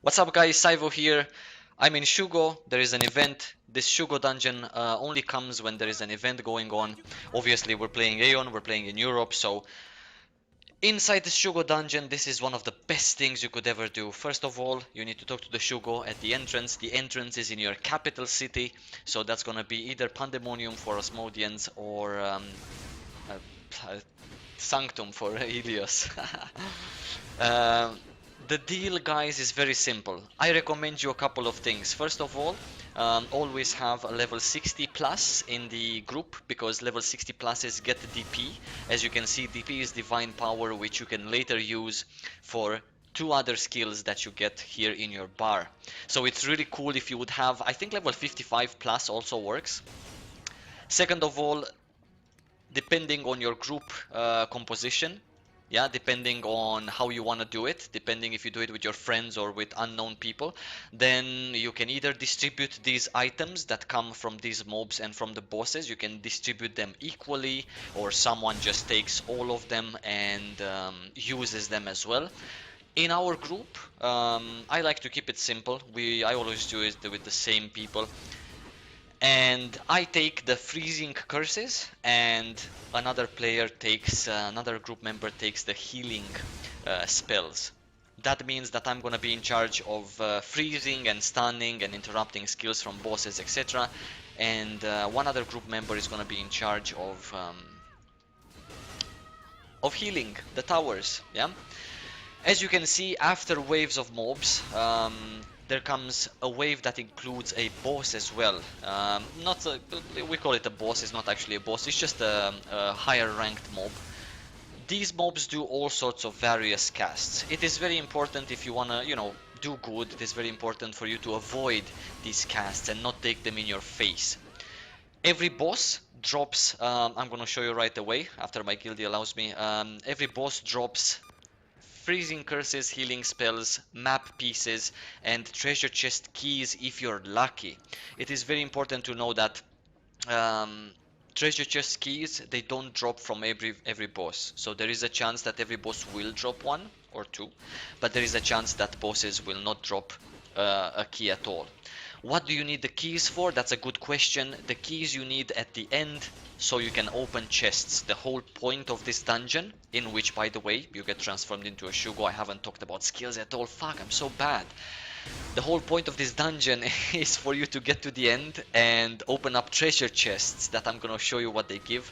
What's up guys, Saivo here. I'm in Shugo, there is an event. This Shugo dungeon only comes when there is an event going on. Obviously we're playing AION, we're playing in Europe, so inside the Shugo dungeon this is one of the best things you could ever do. First of all, you need to talk to the Shugo at the entrance. The entrance is in your capital city, so that's gonna be either Pandemonium for Asmodians or uh, Sanctum for Helios. Um, the deal, guys, is very simple. I recommend you a couple of things. First of all, always have a level 60 plus in the group because level 60 pluses get DP. As you can see, DP is Divine Power, which you can later use for two other skills that you get here in your bar. So it's really cool if you would have, I think level 55 plus also works. Second of all, depending on your group composition, yeah, depending on how you want to do it, depending if you do it with your friends or with unknown people, then you can either distribute these items that come from these mobs and from the bosses, you can distribute them equally, or someone just takes all of them and uses them as well. In our group, I like to keep it simple. I always do it with the same people, and I take the freezing curses, and another group member takes the healing spells. That means that I'm gonna be in charge of freezing and stunning and interrupting skills from bosses, etc. And one other group member is gonna be in charge of healing the towers. Yeah. As you can see, after waves of mobs, there comes a wave that includes a boss as well. We call it a boss, it's not actually a boss, it's just a higher ranked mob. These mobs do all sorts of various casts. It is very important if you wanna, do good, it is very important for you to avoid these casts and not take them in your face. Every boss drops, I'm gonna show you right away after my guildie allows me, every boss drops freezing curses, healing spells, map pieces, and treasure chest keys if you're lucky. It is very important to know that treasure chest keys, they don't drop from every boss. So there is a chance that every boss will drop one or two, but there is a chance that bosses will not drop a key at all. What do you need the keys for? That's a good question. The keys you need at the end so you can open chests. The whole point of this dungeon, in which, by the way, you get transformed into a Shugo. I haven't talked about skills at all. Fuck, I'm so bad. The whole point of this dungeon is for you to get to the end and open up treasure chests that I'm gonna show you what they give.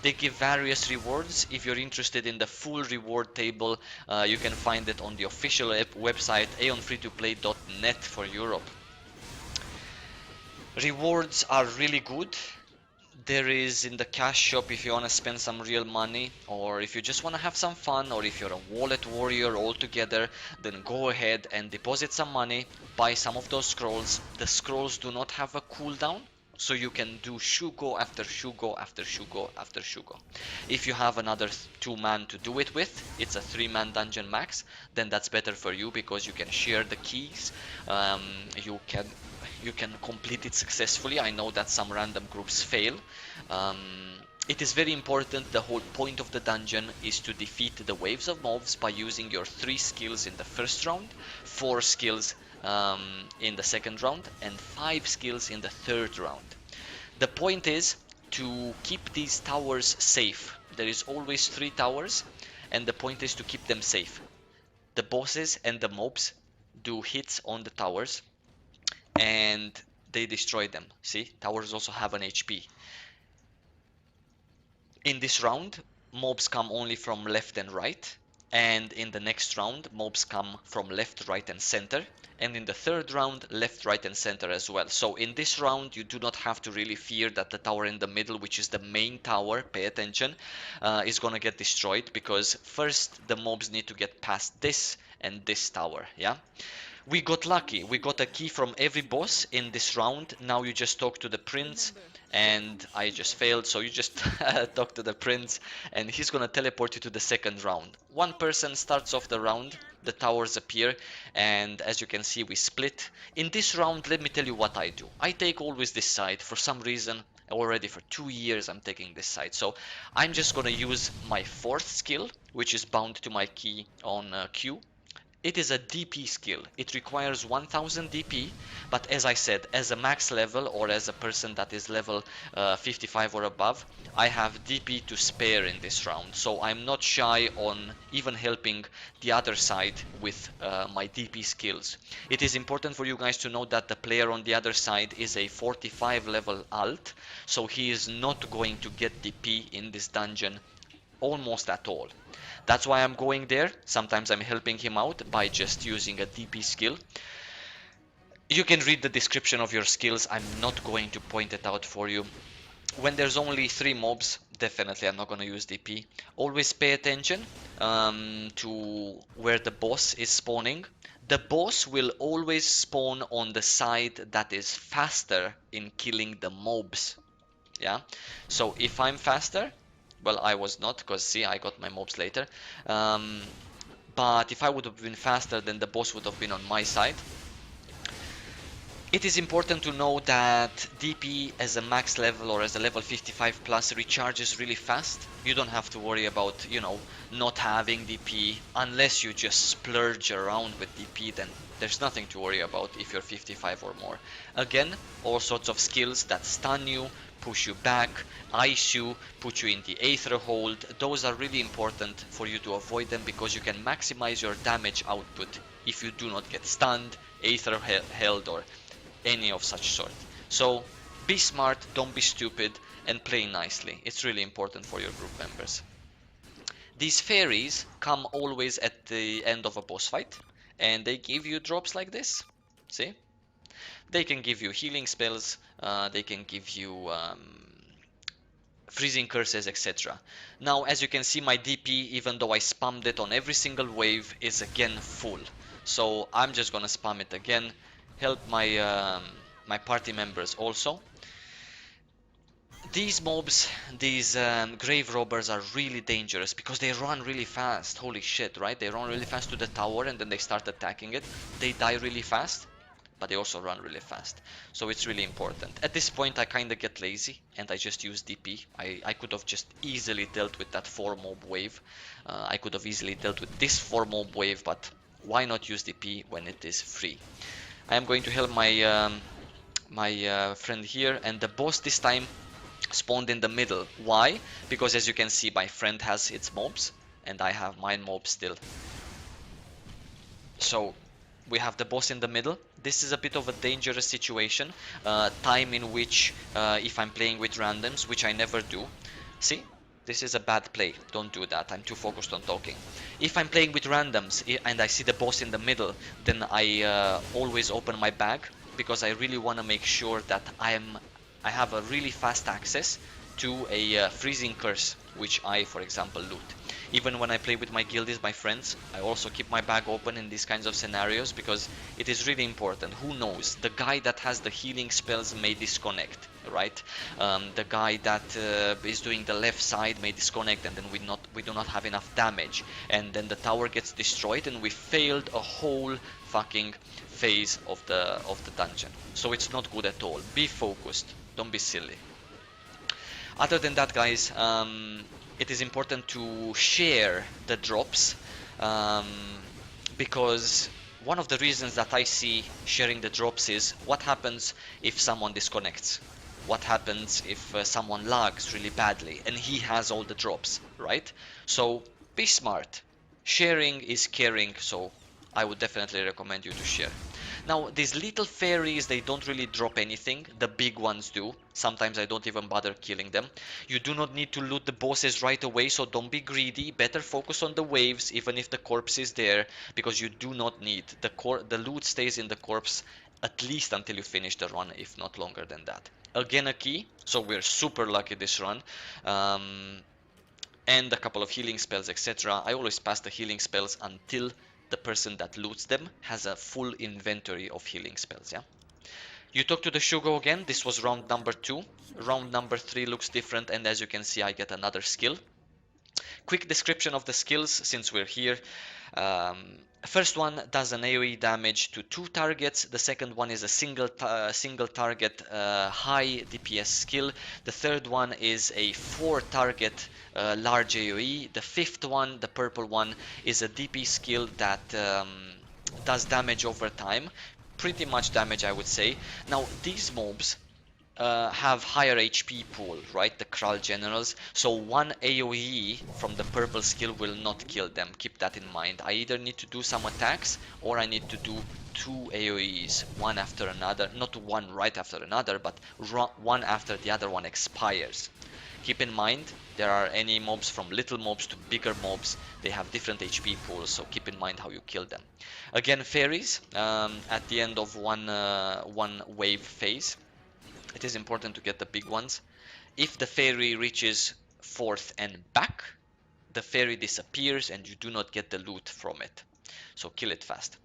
They give various rewards. If you're interested in the full reward table, you can find it on the official website aionfreetoplay.net for Europe. Rewards are really good. There is in the cash shop if you want to spend some real money, or if you just want to have some fun, or if you're a wallet warrior altogether, then go ahead and deposit some money, buy some of those scrolls. The scrolls do not have a cooldown, so you can do Shugo after Shugo after Shugo after Shugo. If you have another 2-man to do it with, it's a 3-man dungeon max, then that's better for you because you can share the keys. You can complete it successfully. I know that some random groups fail. It is very important. The whole point of the dungeon is to defeat the waves of mobs by using your 3 skills in the first round, 4 skills in the second round, and 5 skills in the third round. The point is to keep these towers safe. There is always 3 towers, and the point is to keep them safe. The bosses and the mobs do hits on the towers, and they destroy them. See, towers also have an HP. In this round, mobs come only from left and right, and in the next round, mobs come from left, right, and center, and in the third round, left, right, and center as well. So in this round, you do not have to really fear that the tower in the middle, which is the main tower, pay attention, is gonna get destroyed, because first the mobs need to get past this and this tower, yeah? We got lucky. We got a key from every boss in this round. Now you just talk to the prince, and I just failed, so you just talk to the prince, and he's gonna teleport you to the second round. One person starts off the round, the towers appear, and as you can see, we split. In this round, let me tell you what I do. I take always this side. For some reason, already for 2 years, I'm taking this side. So I'm just gonna use my 4th skill, which is bound to my key on Q. It is a DP skill. It requires 1000 DP, but as I said, as a max level or as a person that is level 55 or above, I have DP to spare in this round. So I'm not shy on even helping the other side with my DP skills. It is important for you guys to know that the player on the other side is a 45 level alt, so he is not going to get DP in this dungeon almost at all. That's why I'm going there. Sometimes I'm helping him out by just using a DP skill. You can read the description of your skills. I'm not going to point it out for you. When there's only 3 mobs, definitely I'm not going to use DP. Always pay attention to where the boss is spawning. The boss will always spawn on the side that is faster in killing the mobs. Yeah, so if I'm faster, well, I was not, because see, I got my mobs later. But if I would have been faster, then the boss would have been on my side. It is important to know that DP as a max level or as a level 55 plus recharges really fast. You don't have to worry about, you know, not having DP unless you just splurge around with DP, then there's nothing to worry about if you're 55 or more. Again, all sorts of skills that stun you, push you back, ice you, put you in the Aether hold. Those are really important for you to avoid them because you can maximize your damage output if you do not get stunned, Aether held, or any of such sort. So be smart, don't be stupid, and play nicely. It's really important for your group members. These fairies come always at the end of a boss fight, and they give you drops like this. See? They can give you healing spells, they can give you freezing curses, etc. Now, as you can see, my DP, even though I spammed it on every single wave, is again full. So I'm just gonna spam it again, help my my party members also. These mobs, these grave robbers are really dangerous because they run really fast. Holy shit, right? They run really fast to the tower and then they start attacking it. They die really fast, but they also run really fast. So it's really important. At this point, I kind of get lazy and I just use DP. I could have just easily dealt with that 4 mob wave. I could have easily dealt with this 4 mob wave, but why not use DP when it is free? I am going to help my my friend here, and the boss this time spawned in the middle. Why? Because as you can see, my friend has its mobs and I have my mobs still. So we have the boss in the middle. This is a bit of a dangerous situation, time in which if I'm playing with randoms, which I never do. See, this is a bad play, don't do that, I'm too focused on talking. If I'm playing with randoms and I see the boss in the middle, then I always open my bag because I really want to make sure that I have a really fast access to a freezing curse, which I, for example, loot. Even when I play with my guildies, my friends, I also keep my bag open in these kinds of scenarios because it is really important. Who knows? The guy that has the healing spells may disconnect, right? The guy that is doing the left side may disconnect, and then we do not have enough damage, and then the tower gets destroyed, and we failed a whole fucking phase of the dungeon. So it's not good at all. Be focused. Don't be silly. Other than that, guys, it is important to share the drops because one of the reasons that I see sharing the drops is what happens if someone disconnects? What happens if someone lags really badly and he has all the drops, right? So be smart. Sharing is caring, so I would definitely recommend you to share. Now, these little fairies, they don't really drop anything. The big ones do. Sometimes I don't even bother killing them. You do not need to loot the bosses right away, so don't be greedy. Better focus on the waves, even if the corpse is there, because you do not need. The loot stays in the corpse at least until you finish the run, if not longer than that. Again, a key, so we're super lucky this run. And a couple of healing spells, etc. I always pass the healing spells until the person that loots them has a full inventory of healing spells, yeah? You talk to the Shugo again. This was round number 2. Round number 3 looks different, and as you can see, I get another skill. Quick description of the skills, since we're here. Um, First one does an AoE damage to 2 targets. The second one is a single target high DPS skill. The third one is a 4 target large AoE. The fifth one, the purple one, is a DP skill that does damage over time. Pretty much damage, I would say. Now, these mobs have higher HP pool, right? The Kral generals. So one AoE from the purple skill will not kill them. Keep that in mind. I either need to do some attacks or I need to do 2 AoEs, one after another. Not one right after another, but one after the other one expires. Keep in mind, there are any mobs from little mobs to bigger mobs. They have different HP pools, so keep in mind how you kill them. Again, fairies at the end of one wave phase. It is important to get the big ones. If the fairy reaches 4th and back, the fairy disappears and you do not get the loot from it. So kill it fast.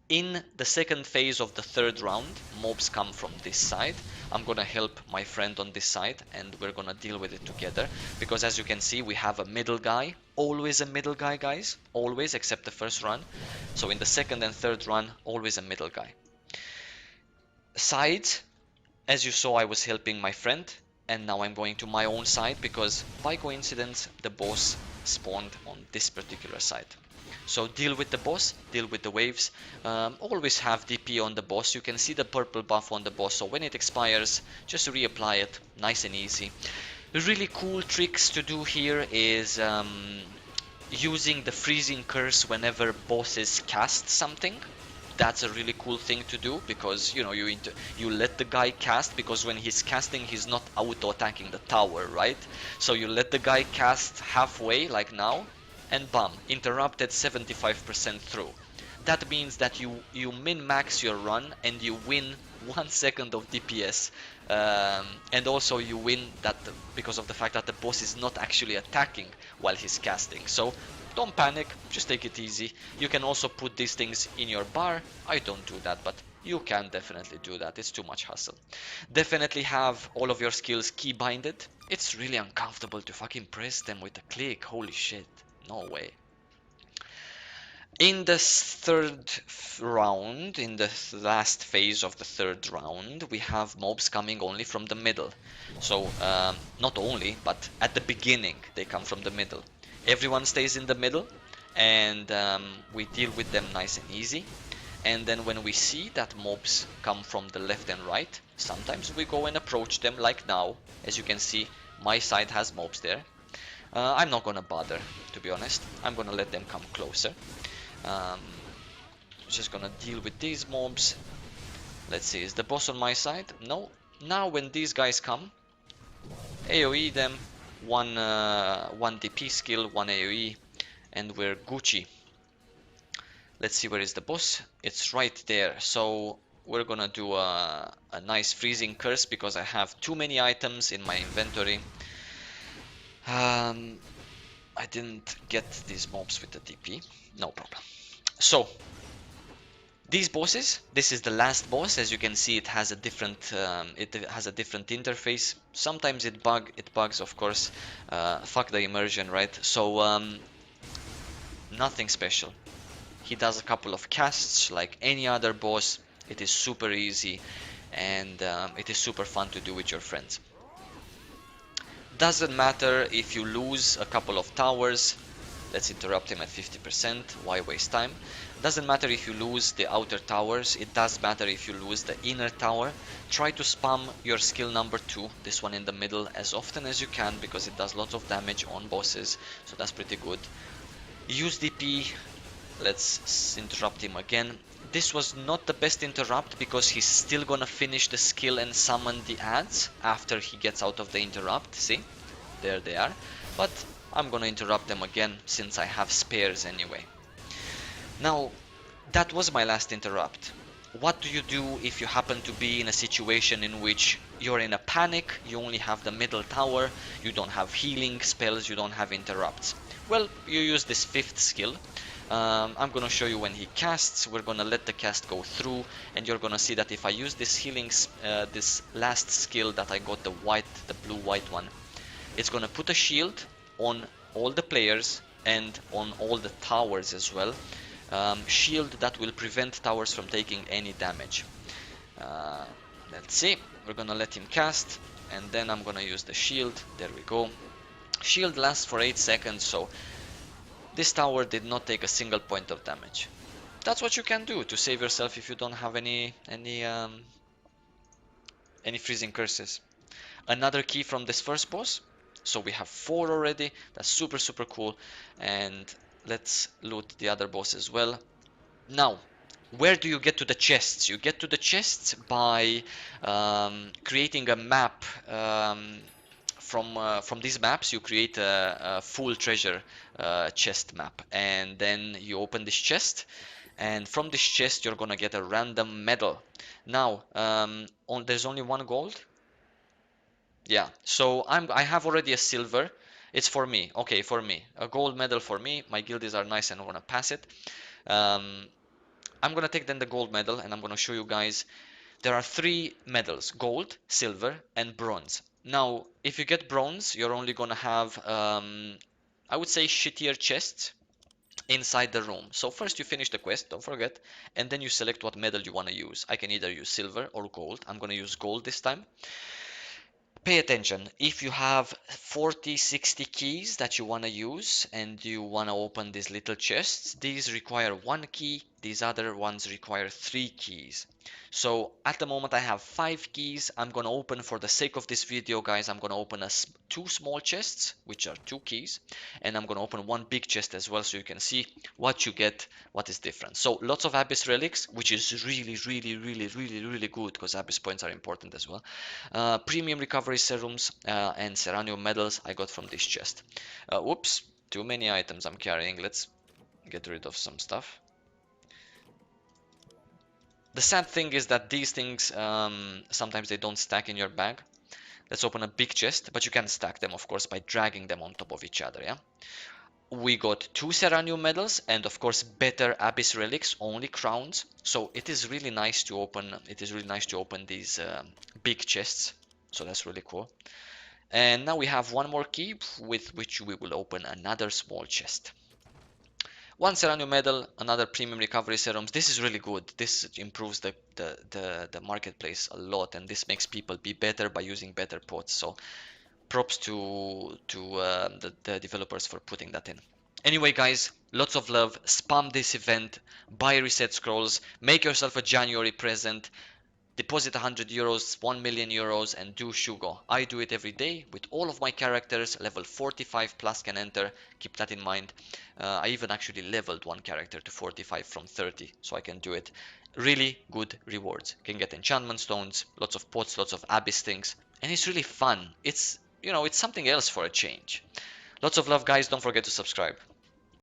In the second phase of the third round, mobs come from this side. I'm gonna help my friend on this side and we're gonna deal with it together. Because as you can see, we have a middle guy. Always a middle guy, guys. Always, except the first run. So in the second and third run, always a middle guy. Sides. As you saw, I was helping my friend, and now I'm going to my own side because by coincidence the boss spawned on this particular side. So deal with the boss, deal with the waves, always have DP on the boss. You can see the purple buff on the boss, so when it expires, just reapply it, nice and easy. Really cool tricks to do here is using the freezing curse whenever bosses cast something. That's a really cool thing to do because you know you let the guy cast, because when he's casting he's not auto attacking the tower, right? So you let the guy cast halfway like now and bam, interrupted 75% through. That means that you min-max your run and you win 1 second of DPS, and also you win that because of the fact that the boss is not actually attacking while he's casting. So don't panic, just take it easy. You can also put these things in your bar. I don't do that, but you can definitely do that. It's too much hassle. Definitely have all of your skills key binded. It's really uncomfortable to fucking press them with a click. Holy shit, no way. In the third round, in the last phase of the third round, we have mobs coming only from the middle. So, not only, but at the beginning, they come from the middle. Everyone stays in the middle, and we deal with them nice and easy. And then when we see that mobs come from the left and right, sometimes we go and approach them like now. As you can see, my side has mobs there. I'm not gonna bother, to be honest. I'm gonna let them come closer. Just gonna deal with these mobs. Let's see, is the boss on my side? No. Now when these guys come, AoE them, one DP skill, one AoE, and we're Gucci. Let's see, where is the boss? It's right there. So we're gonna do a nice freezing curse because I have too many items in my inventory. I didn't get these mobs with the DP. No problem. So these bosses, this is the last boss. As you can see, it has a different interface. Sometimes it bugs, of course. Fuck the immersion, right? So nothing special. He does a couple of casts like any other boss. It is super easy, and it is super fun to do with your friends. Doesn't matter if you lose a couple of towers. Let's interrupt him at 50%. Why waste time? Doesn't matter if you lose the outer towers. It does matter if you lose the inner tower. Try to spam your skill number 2, this one in the middle, as often as you can because it does lots of damage on bosses. So that's pretty good. Use DP. Let's interrupt him again. This was not the best interrupt because he's still gonna finish the skill and summon the ads after he gets out of the interrupt. See? There they are. But I'm gonna interrupt them again since I have spares anyway. Now, that was my last interrupt. What do you do if you happen to be in a situation in which you're in a panic, you only have the middle tower, you don't have healing spells, you don't have interrupts? Well, you use this 5th skill. I'm gonna show you when he casts. We're gonna let the cast go through, and you're gonna see that if I use this healing, this last skill that I got, the blue-white one, it's gonna put a shield on all the players and on all the towers as well. Shield that will prevent towers from taking any damage. Uh, let's see. We're gonna let him cast, and then I'm gonna use the shield. There we go. Shield lasts for 8 seconds, so this tower did not take a single point of damage. That's what you can do to save yourself if you don't have any freezing curses. Another key from this first boss. So we have 4 already. That's super cool. And let's loot the other boss as well. Now, where do you get to the chests? You get to the chests by creating a map. From these maps, you create a full treasure chest map, and then you open this chest, and from this chest you're gonna get a random medal. Now, there's only 1 gold. Yeah, so I have already a silver. It's for me. Okay, for me. A gold medal for me. My guildies are nice and I'm gonna pass it. Um, I'm gonna take then the gold medal and I'm gonna show you guys. There are 3 medals: gold, silver, and bronze. Now, if you get bronze, you're only gonna have, I would say, shittier chests inside the room. So first you finish the quest, don't forget, and then you select what medal you want to use. I can either use silver or gold. I'm gonna use gold this time. Pay attention, if you have 40, 60 keys that you want to use and you want to open these little chests, these require 1 key, these other ones require 3 keys. So at the moment I have 5 keys. I'm going to open, for the sake of this video guys, I'm going to open 2 small chests, which are 2 keys, and I'm going to open 1 big chest as well, so you can see what you get, what is different. So lots of Abyss relics, which is really good, because Abyss points are important as well. Premium recovery serums and Seranium medals I got from this chest. Whoops, too many items I'm carrying. Let's get rid of some stuff. The sad thing is that these things, sometimes they don't stack in your bag. Let's open a big chest, but you can stack them, of course, by dragging them on top of each other, yeah? We got 2 Seranium medals and, of course, better Abyss relics, only crowns. So it is really nice to open. It is really nice to open these big chests. So that's really cool. And now we have 1 more key with which we will open another small chest. 1 Seranium medal, another premium recovery serums. This is really good. This improves the marketplace a lot, and this makes people be better by using better pots. So props to the developers for putting that in. Anyway guys, lots of love. Spam this event, buy reset scrolls, make yourself a January present. Deposit 100 euros, 1 million euros, and do Shugo. I do it every day with all of my characters. Level 45 plus can enter. Keep that in mind. I even actually leveled 1 character to 45 from 30, so I can do it. Really good rewards. Can get enchantment stones, lots of pots, lots of abyss things, and it's really fun. It's, it's something else for a change. Lots of love, guys. Don't forget to subscribe.